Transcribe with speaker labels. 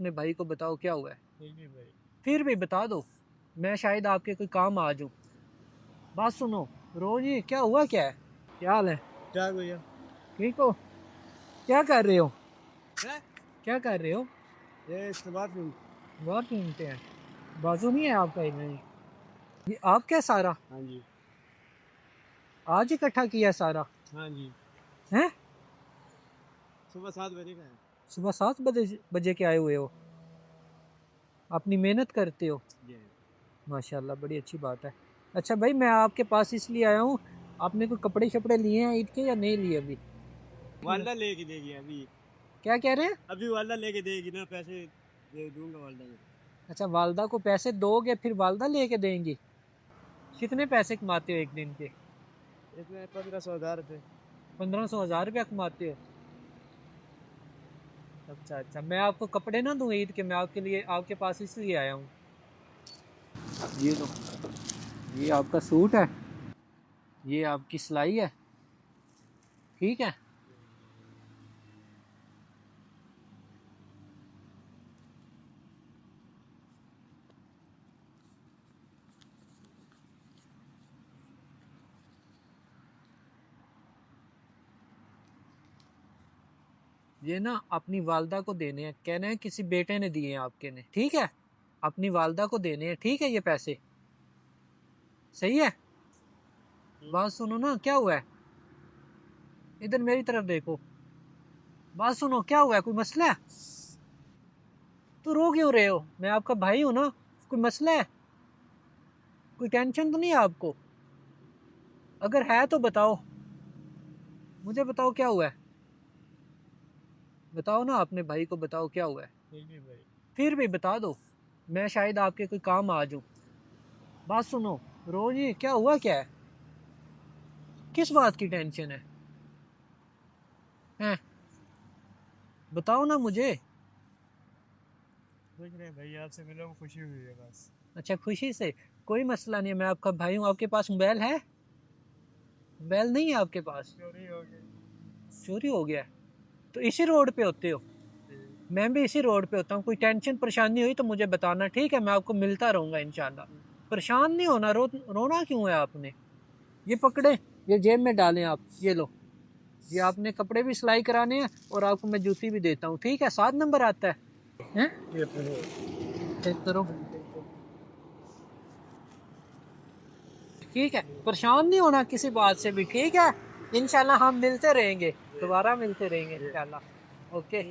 Speaker 1: अपने भाई को बताओ क्या हुआ है।
Speaker 2: नहीं भाई।
Speaker 1: फिर भी बता दो, मैं शायद आपके कोई काम आ जाऊं। बात सुनो, रोज ये क्या हुआ, क्या है, क्या हाल है?
Speaker 2: क्या भैया?
Speaker 1: ठीक हो? क्या कर रहे हो?
Speaker 2: है?
Speaker 1: क्या कर रहे हो?
Speaker 2: ये इसके बाद में।
Speaker 1: बात सुनते हैं। बाजू नहीं है आपका इधर? ये आप क्या सारा
Speaker 2: हाँ जी।
Speaker 1: आज इकट्ठा किया सारा?
Speaker 2: हाँ जी।
Speaker 1: हैं?
Speaker 2: सुबह 7 बजे का है।
Speaker 1: सुबह 7 बजे बजे के आए हुए हो? अपनी मेहनत करते हो?
Speaker 2: ये
Speaker 1: माशाल्लाह, बड़ी अच्छी बात है। अच्छा भाई, मैं आपके पास इसलिए आया हूँ, आपने कोई कपड़े शपड़े लिए हैं ईद के या नहीं लिए अभी?
Speaker 2: वालदा लेके देगी अभी।
Speaker 1: क्या कह रहे हैं?
Speaker 2: अभी वालदा लेके देगी ना, पैसे दे दूंगा वालदा को।
Speaker 1: अच्छा, वालदा को पैसे दोगे फिर वालदा लेके देंगी? कितने पैसे कमाते हो एक दिन के?
Speaker 2: इसमें 1500 1000 रुपये।
Speaker 1: 1500 1000 रुपया कमाते हो? अच्छा अच्छा, मैं आपको कपड़े ना दूं ईद के, मैं आपके लिए आपके पास इसलिए आया हूँ। ये लो, ये आपका सूट है, ये आपकी सिलाई है, ठीक है? ये ना अपनी वालदा को देने हैं, कहना है किसी बेटे ने दिए हैं आपके ने, ठीक है? अपनी वालदा को देने हैं, ठीक है? ये पैसे सही है? बात सुनो ना, क्या हुआ है? इधर मेरी तरफ देखो। बात सुनो, क्या हुआ है, कोई मसला है? तो रो क्यों रहे हो? मैं आपका भाई हूं ना। कोई मसला है? कोई टेंशन तो नहीं है आपको? अगर है तो बताओ, मुझे बताओ क्या हुआ है। बताओ ना, अपने भाई को बताओ क्या हुआ है।
Speaker 2: नहीं भाई।
Speaker 1: फिर भी बता दो, मैं शायद आपके कोई काम आ जाऊं। बात सुनो, रोज ये क्या हुआ, क्या है? किस बात की टेंशन है? बताओ ना मुझे।
Speaker 2: कुछ नहीं भाई, आपसे मिला को खुशी हुई है बस।
Speaker 1: अच्छा, खुशी से? कोई मसला नहीं है, मैं आपका भाई हूँ। आपके पास मोबाइल है? मोबाइल नहीं है आपके पास?
Speaker 2: चोरी हो गई।
Speaker 1: चोरी हो गया है? तो इसी रोड पे होते हो? मैं भी इसी रोड पे होता हूँ। कोई टेंशन परेशानी हुई तो मुझे बताना, ठीक है? मैं आपको मिलता रहूंगा इंशाल्लाह। परेशान नहीं होना। रोना क्यों है आपने? ये पकड़े, ये जेब में डालें आप, ये लो। ये आपने कपड़े भी सिलाई कराने हैं और आपको मैं जूती भी देता हूँ, ठीक है? 7 नंबर आता है?
Speaker 2: ये पढ़ो।
Speaker 1: चेक करो, ठीक है? परेशान नहीं होना किसी बात से भी, ठीक है? इंशाल्लाह हम मिलते रहेंगे, दोबारा मिलते रहेंगे इंशाल्लाह। ओके।